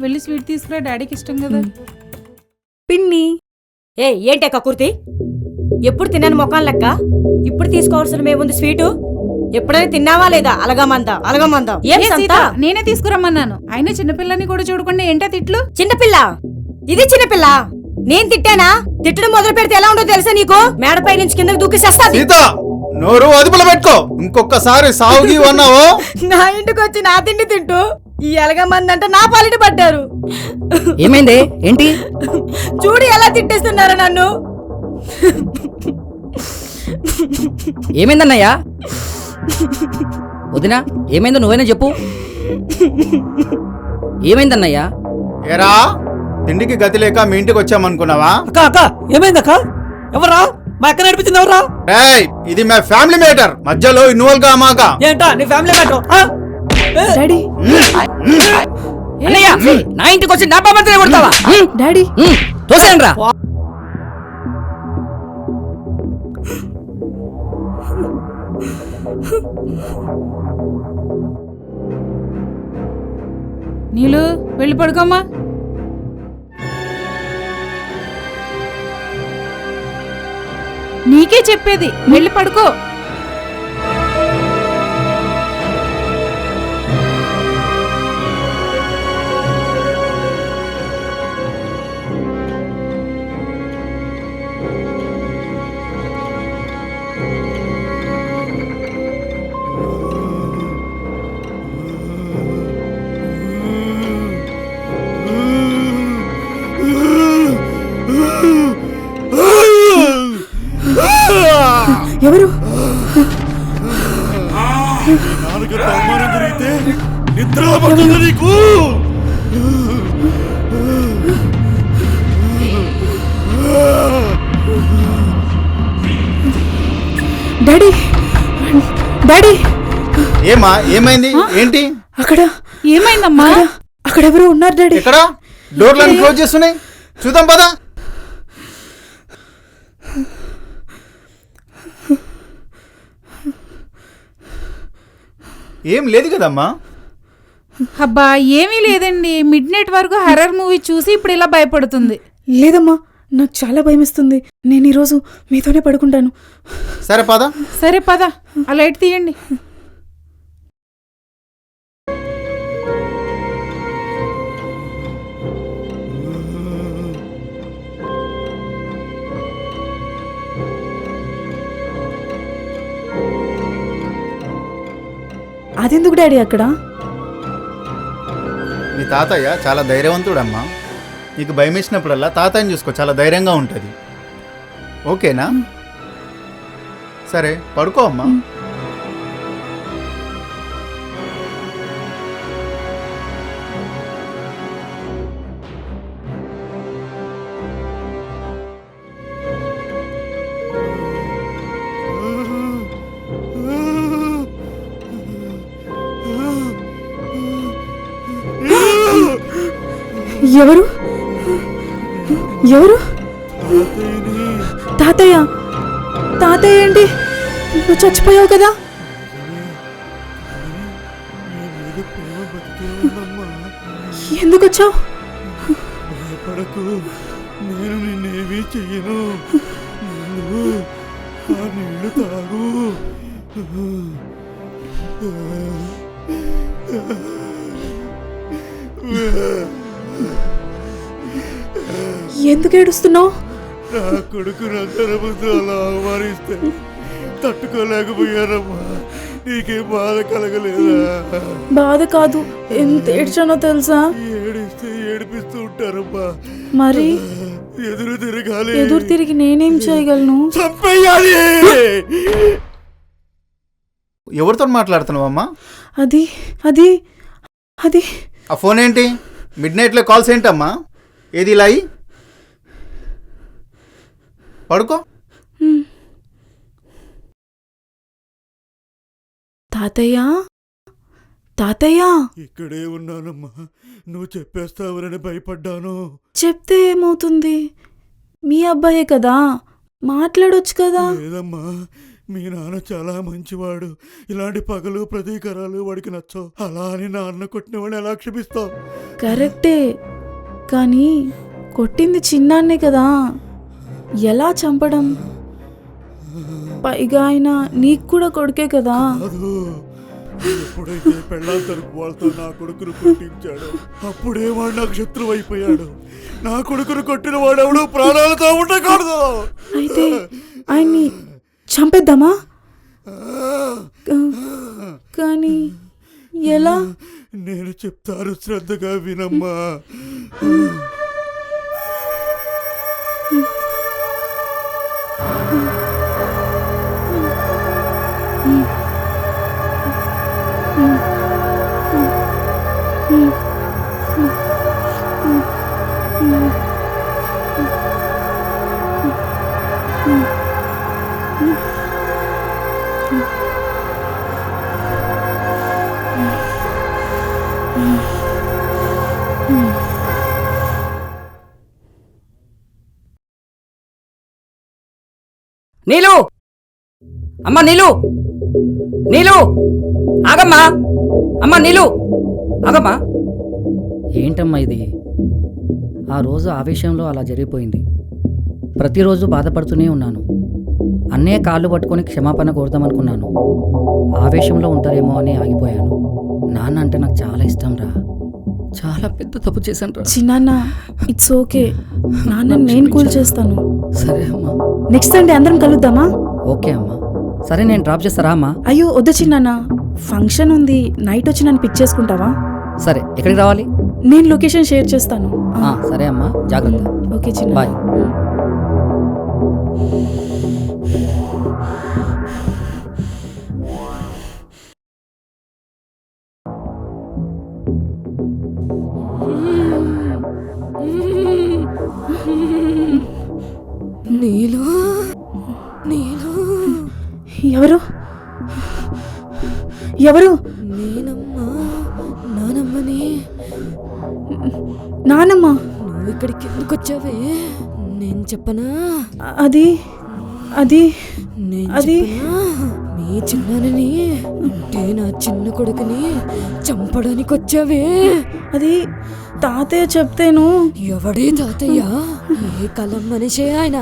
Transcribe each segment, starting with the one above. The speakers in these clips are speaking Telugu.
వెళ్ళి స్వీట్ తీసుకురా, డాడీకి ఇష్టం కదా. పిన్ని ఏంటే కకుర్తి? ఎప్పుడు తిన్నాను మొఖం లెక్క. ఇప్పుడు తీసుకోవాల్సిన మేముంది స్వీటు. ఎప్పుడైనా తిన్నావా లేదా? అలగమందా ఏం సీత? నేనే తీసుకురమ్మన్నాను. అయినా చిన్నపిల్లని కూడా చూడకుండా ఏంటా తిట్లు? చిన్నపిల్ల? ఇది చిన్నపిల్ల? నేను తిట్టానా? తిట్టడం మొదలు పెడితే ఎలా ఉండో తెలుసా నీకు? మేడపై నుంచి కిందకి దూకేసేస్తాది. నోరు అదుపులో పెట్టుకో. ఇంకొకసారి సాగుగి అన్నావు నా ఇంటికి వచ్చి నా తిండి తింటూ ఈ ఎలగమంది అంటే నా పాలిట పడ్డారు. ఏమైంది? ఏంటి? చూడు ఎలా తిట్టేస్తున్నారా నన్ను. ఏమైందన్నయ్యా? వదినా ఏమైందో నువ్వైనా చెప్పు. ఏమైందన్నయ్యా? ఏరా తిండికి గతి లేక మీ ఇంటికి వచ్చామనుకున్నావా? అక్క అక్క ఏమైందక్క? ఎవరా? మా అక్క నడిపించింది ఎవరా? ఇది మా ఫ్యామిలీ మ్యాటర్, మధ్యలో ఇన్వాల్వ్ గా మాక. ఏంటా నీ ఫ్యామిలీ మ్యాటర్? డాడీ అన్నయ్య నా ఇంటికి వచ్చి నా బాబంతనే కొడతావా? డాడీ తోసేయండి రా. నీళ్ళు వెళ్ళి పడుకోమ్మా. నీకే చెప్పేది, వెళ్ళి పడుకో. ఎవరు? అవమానం జరిగితే నిద్ర పడుతుంది నీకు. డాడీ డాడీ ఏమా ఏమైంది? ఏంటి అక్కడ? ఏమైందమ్మా? అక్కడ ఎవరు ఉన్నారు డాడీ. ఎక్కడ? డోర్లను క్లోజ్ చేస్తున్నాయి, చూద్దాం పదా. ఏం లేదు కదమ్మా. అబ్బా ఏమీ లేదండి. మిడ్ నైట్ వరకు హర్రర్ మూవీ చూసి ఇప్పుడు ఇలా భయపడుతుంది. లేదమ్మా, నాకు చాలా భయమేస్తుంది. నేను ఈరోజు మీతోనే పడుకుంటాను. సరే పద. సరే పద, ఆ లైట్ తీయండి. అదెందుకు డాడీ అక్కడ? మీ తాతయ్య చాలా ధైర్యవంతుడమ్మా. నీకు భయం వేసినప్పుడల్లా తాతయ్యని చూసుకో, చాలా ధైర్యంగా ఉంటుంది. ఓకేనా? సరే పడుకో అమ్మా. ఎవరు? ఎవరు? తాతయ్య? తాతయ్య ఏంటి? నువ్వు చచ్చిపోయావు కదా? ఎందుకు వచ్చావు? భయపడకు, నేను నిన్నేమీ చెయ్యను. నువ్వు ఆ నీళ్లు తాగు. ఎందుకు ఏడుస్తున్నావు? నా కొడుకు రంగర ముందు అలా అవమానిస్తే తట్టుకోలేకపోయారమ్మా. నీకేం బాధ కలగలేదా? బాధ కాదు, ఎంత ఏడ్చానో తెలుసా? ఏడిస్తే ఏడిపిస్తూ ఉంటారమ్మా. మరి ఎదురు తిరిగి నేనేం చేయగలను? చంపేయాలి. ఎవరితో మాట్లాడుతున్నావమ్మా? అది అది అది ఆ ఫోన్ ఏంటి? మిడ్ నైట్లో కాల్స్ ఏంటమ్మా? ఏది ఇలా అయ్యి పడుకో. తాతయ్య తాతయ్య ఇక్కడే ఉన్నానమ్మా. నువ్వు చెప్పేస్తావని భయపడ్డాను. చెప్తే ఏమవుతుంది? మీ అబ్బాయే కదా, మాట్లాడొచ్చు కదా. లేదమ్మా, మీ నాన్న చాలా మంచివాడు. ఇలాంటి పగలు ప్రతీకారాలు వాడికి నచ్చవు. అలా అని నాన్న కొట్టినవాడిని ఎలా క్షమిస్తావు? కరెక్టే, కానీ కొట్టింది చిన్నాన్నే కదా, ఎలా చంపడం? పైగా ఆయన నీకు కూడా కొడుకే కదా. కాదు, ఎప్పుడైతే పెళ్ళాం తరపు వాళ్ళతో నా కొడుకును కొట్టించాడు అప్పుడే వాడు నాకు శత్రువు అయిపోయాడు. నా కొడుకును కొట్టిన వాడెవడు ప్రాణాలతో ఉండకూడదు. అయితే ఆయన్ని చంపేద్దామా? కానీ ఎలా? నేను చెప్తాను, శ్రద్ధగా వినమ్మా. నీలు, అమ్మ నీలు, నీలు ఆగమ్మా, అమ్మ నీలు ఆగమ్మా. ఏంటమ్మా ఇది? ఆ రోజు ఆవేశంలో అలా జరిగిపోయింది. ప్రతిరోజు బాధపడుతూనే ఉన్నాను. అన్నయ్య కాళ్ళు పట్టుకొని క్షమాపణ కోరుదామనుకున్నాను. ఆవేశంలో ఉంటారేమో అని ఆగిపోయాను. నాన్న అంటే నాకు చాలా ఇష్టం రా. చాలా పెద్ద తప్పు చేశాను రా. చిన్నాన్న, ఇట్స్ ఓకే, నాన్న నేను కూల్ చేస్తాను. సరే అమ్మా. నెక్స్ట్ సండే అందరం కలుద్దామా? ఓకే అమ్మా. సరే, నేను డ్రాప్ చేస్తారా అమ్మా? అయ్యో వద్దు చిన్నాన్న, ఫంక్షన్ ఉంది, నైట్ వచ్చి నన్ను పిక్ చేసుకుంటావా? సరే, ఎక్కడికి రావాలి? నేను లొకేషన్ షేర్ చేస్తాను. సరే అమ్మా, జాగ్రత్త. ఓకే చిన్న, బాయ్. నీలు, నీలు, ఎవరు ఎవరు? నేనమ్మా, నానమ్మని. నానమ్మ? నువ్వు ఇక్కడికి ఎందుకు వచ్చావే? నేను చెప్పనా? అది అది నేను అది చెప్పనా? మీ చిన్నని అంటే నా చిన్న కొడుకుని చంపడానికి వచ్చావే? అది తాతయ్య చెప్తేను. ఎవడే తాతయ్య? ఏ కాలం మనిషే ఆయన?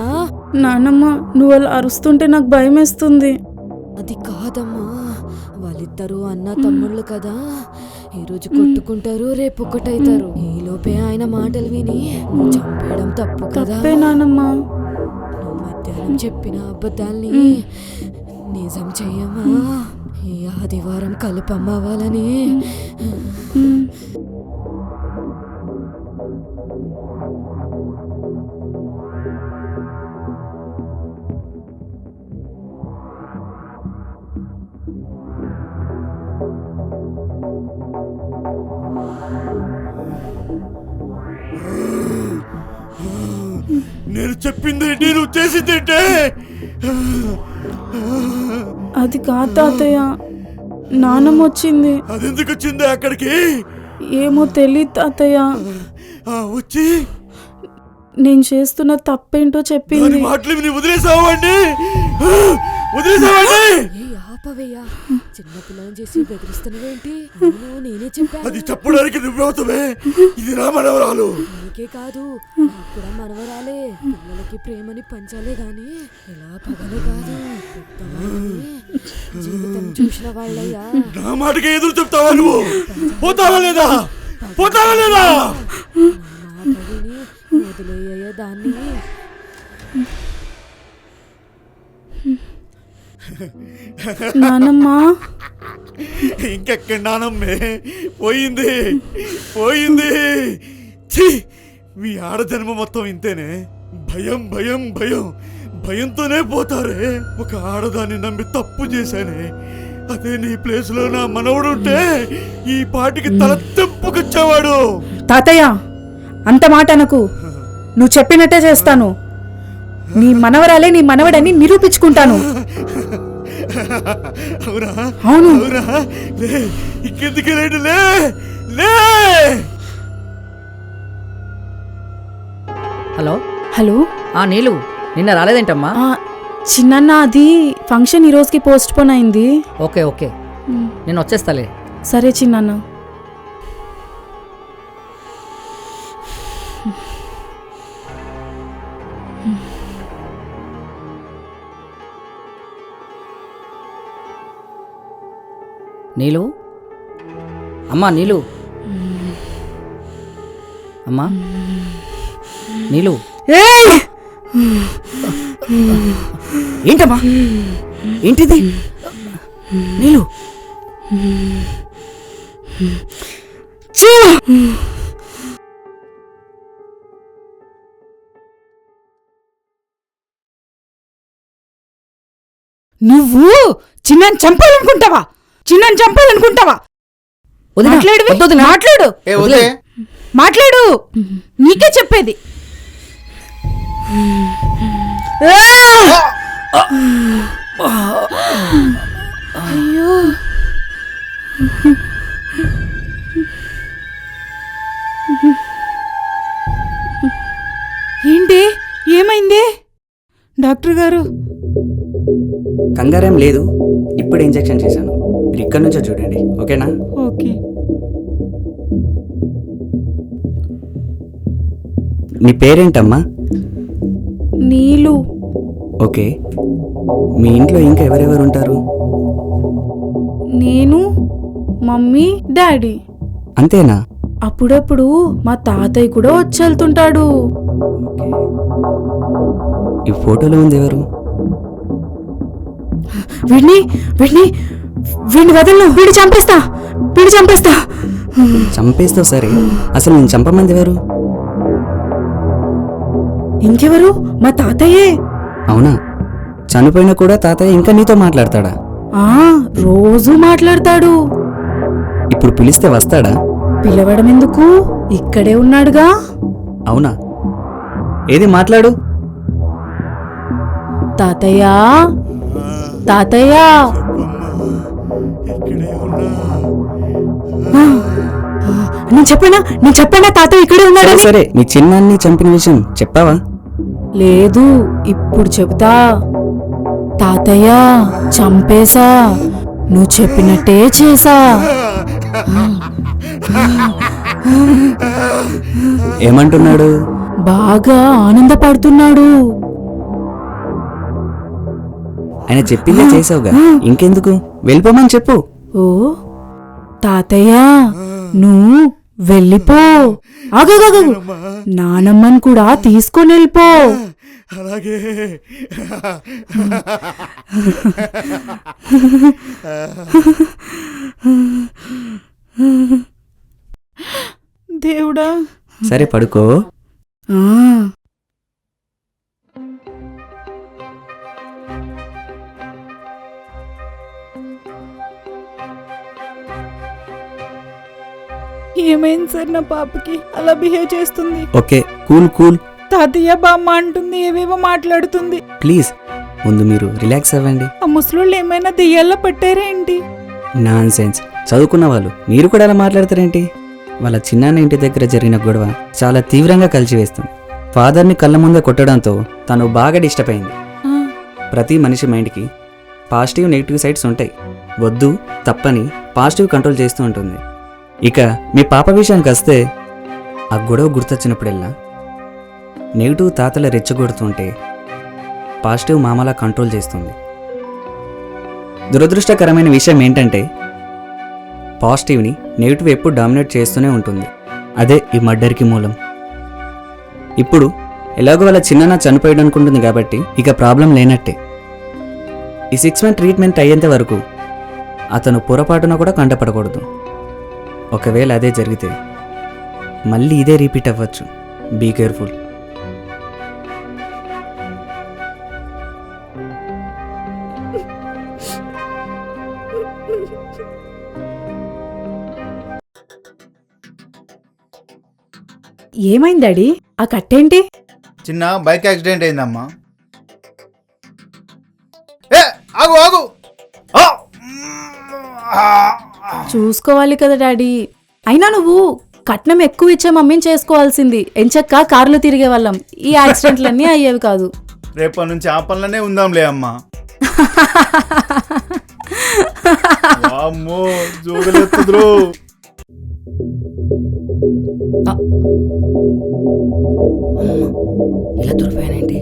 నానమ్మ, నువ్వు అలా అరుస్తుంటే నాకు భయం వేస్తుంది. అది కాదమ్మా, వాళ్ళిద్దరూ అన్న తమ్ముళ్ళు కదా, ఈరోజు కొట్టుకుంటారు, రేపు ఒక్కటైతారు. ఈలోపే ఆయన మాటలు విని నువ్వు చంపేయడం తప్పు కదా. తప్పే నానమ్మ. నువ్వు మధ్యాహ్నం చెప్పిన అబద్ధాల్ని నిజం చెయ్యమా? ఈ ఆదివారం కలుపమ్మవ్వాలని. నేను చెప్పిందేంటి, నువ్వు చేసిందేంటే? అది కాదు తాతయ్య, నానమ్మ వచ్చింది. అదెందుకు వచ్చిందే అక్కడికి? ఏమో తెలియదు తాతయ్య. వచ్చి నేను చేస్తున్న తప్పేంటో చెప్పింది. మాటలు విని వదిలేసావండి, వదిలేసావండి. ఆపవయ్యా, చిన్నపిల్లని చేసి బెదిరిస్తున్నావేంటి? నేనే చెప్పాను. అది చెప్పడానికి నువ్వవుతావే. ఇది నా మనవరాలు. నీకే కాదు, నాకు కూడా మనవరాలే. పిల్లలకి ప్రేమని పంచాలే గాని ఇలా పగలు కాదు. జీవితం చూసిన వాళ్ళయ్యా. నా మాటకి ఎదురు చెప్తావా నువ్వు? పోతావా లేదా? పోతావా లేదా? మాట విని వదిలేయ్యా దాన్ని. నానమ్మ, ఇంకెక్కడ నానమ్మే? పోయింది, పోయింది. ఛీ, మీ ఆడజన్మ మొత్తం ఇంతేనే. భయం భయం భయం, భయంతోనే పోతారే. ఒక ఆడదాన్ని నమ్మి తప్పు చేశానే. అదే నీ ప్లేస్ లో నా మనవడు ఉంటే ఈ పాటికి తల తెంపుకొచ్చేవాడు. తాతయ్య అంత మాట అనకు, నువ్వు చెప్పినట్టే చేస్తాను. నీ మనవరాలే నీ మనవడని నిరూపించుకుంటాను. అవునా? అవును. అవునా? లే, ఇంకెందుకు లేడు? లే లే. హలో హలో, నీలు, నిన్న రాలేదేంటమ్మా? చిన్న అది ఫంక్షన్ ఈ రోజుకి పోస్ట్ పోన్ అయింది. ఓకే ఓకే, నేను వచ్చేస్తాలే. సరే చిన్న. నీలు, అమ్మా నీలు, అమ్మా నీలు. ఏంటమ్మా, ఏంటిది? నీలు, నువ్వు చిన్నని చంపాలనుకుంటావా? చిన్నని చంపాలనుకుంటావా? వదినా, మాట్లాడు, వద్దు వదినా. మాట్లాడు, ఏ వదిలే. మాట్లాడు, నీకే చెప్పేది. అయ్యో, ఏంటి, ఏమైంది డాక్టర్ గారు? కంగారేం లేదు, ఇప్పుడు ఇంజెక్షన్ చేశాను. మీరు ఇక్కడి నుంచో చూడండి, ఓకేనా? ఓకే. నీ పేరేంటమ్మా? నీలు. ఓకే, మీ ఇంట్లో ఇంకా ఎవరెవరు ఉంటారు? నేను, మమ్మీ, డాడీ. అంతేనా? అప్పుడప్పుడు మా తాతయ్య కూడా వచ్చి వెళ్తుంటాడు. ఓకే, ఈ ఫోటోలో ఉంది ఎవరు? వీడిని వీడిని వీడిని వదలను, వీడి చంపేస్తా. చంపేస్తావు సరే, అసలు నేను చంపమంది ఎవరు? ఇంకెవరు? మా తాతయ్యే. అవునా? చనిపోయినా కూడా తాతయ్య ఇంకా నీతో మాట్లాడతాడా? రోజు మాట్లాడతాడు. ఇప్పుడు పిలిస్తే వస్తాడా? పిలవడం ఎందుకు, ఇక్కడే ఉన్నాడుగా. అవునా? ఏది మాట్లాడు. తాతయ్య, తాతయ్య. ఇక్కడే ఉన్నా. నేను చెప్పానా తాతయ్య ఇక్కడే సరే ఉన్నాడని? సరే, మీ చిన్నాన్ని చంపిన విషయం చెప్పావా? లేదు, ఇప్పుడు చెప్తా. తాతయ్య చంపేశా, నువ్వు చెప్పినట్టే చేసా. ఏమంటున్నాడు? బాగా ఆనందపడుతున్నాడు. ఆయన చెప్పిందే చేసావుగా, ఇంకెందుకు? వెళ్ళిపోమని చెప్పు. ఓ తాతయ్య, నువ్వు వెళ్ళిపో. ఆగగగ, నానమ్మని కూడా తీసుకొని వెళ్ళిపో. అలాగే. దేవుడా. సరే పడుకో. ఆ, ఏమైంది సార్? నా పాపకి అలా బిహేవ్ చేస్తుంది. Okay, cool cool. తాతయ్య బామ్మ అంటుంది, ఏవేవో మాట్లాడుతుంది. ప్లీజ్ ముందు మీరు రిలాక్స్ అవ్వండి. ఆ ముసలోళ్ళు ఏమైనా దెయ్యాల్లో పట్టారా ఏంటి? Non sense. చదువుకున్న వాళ్ళు మీరు కూడా అలా మాట్లాడతారేంటి? వాళ్ళ చిన్నాన్న ఇంటి దగ్గర జరిగిన గొడవ చాలా తీవ్రంగా కలిచివేస్తుంది. ఫాదర్ని కళ్ళ ముందే కొట్టడంతో తను బాగా డిస్టర్బ్ అయింది. ప్రతి మనిషి మైండ్కి పాజిటివ్ నెగిటివ్ సైడ్స్ ఉంటాయి. వద్దు తప్పని పాజిటివ్ కంట్రోల్ చేస్తూ ఉంటుంది. ఇక మీ పాప విషయానికి వస్తే, ఆ గొడవ గుర్తొచ్చినప్పుడల్లా నెగిటివ్ తాతల రెచ్చగొడుతుంటే పాజిటివ్ మామలా కంట్రోల్ చేస్తుంది. దురదృష్టకరమైన విషయం ఏంటంటే, పాజిటివ్ని నెగిటివ్ ఎప్పుడు డామినేట్ చేస్తూనే ఉంటుంది. అదే ఈ మర్డర్కి మూలం. ఇప్పుడు ఎలాగో వాళ్ళ చిన్న చనిపోయాడు అనుకుంటుంది కాబట్టి ఇక ప్రాబ్లం లేనట్టే. ఈ 6 month ట్రీట్మెంట్ అయ్యేంత వరకు అతను పొరపాటున కూడా కంటపడకూడదు. ఒకవేళ అదే జరిగితే మళ్ళీ ఇదే రిపీట్ అవ్వచ్చు. Be careful. ఏమైంది డాడీ? ఆ కట్టేంటి? చిన్న బైక్ యాక్సిడెంట్ అయిందమ్మా. ఏ ఆగు ఆగు. చూసుకోవాలి కదా డాడీ. అయినా నువ్వు కట్నం ఎక్కువ ఇచ్చే మమ్మీని చేసుకోవాల్సింది. ఎంచక్క కారులో తిరిగే వాళ్ళం, ఈ యాక్సిడెంట్లన్నీ అయ్యేవి కాదు. రేపటి నుంచి ఆ పనులనే ఉందాంలే అమ్మా. వామ్మో జోగులెత్తుదురు. ఇలా దొరికిపోయానేంటి?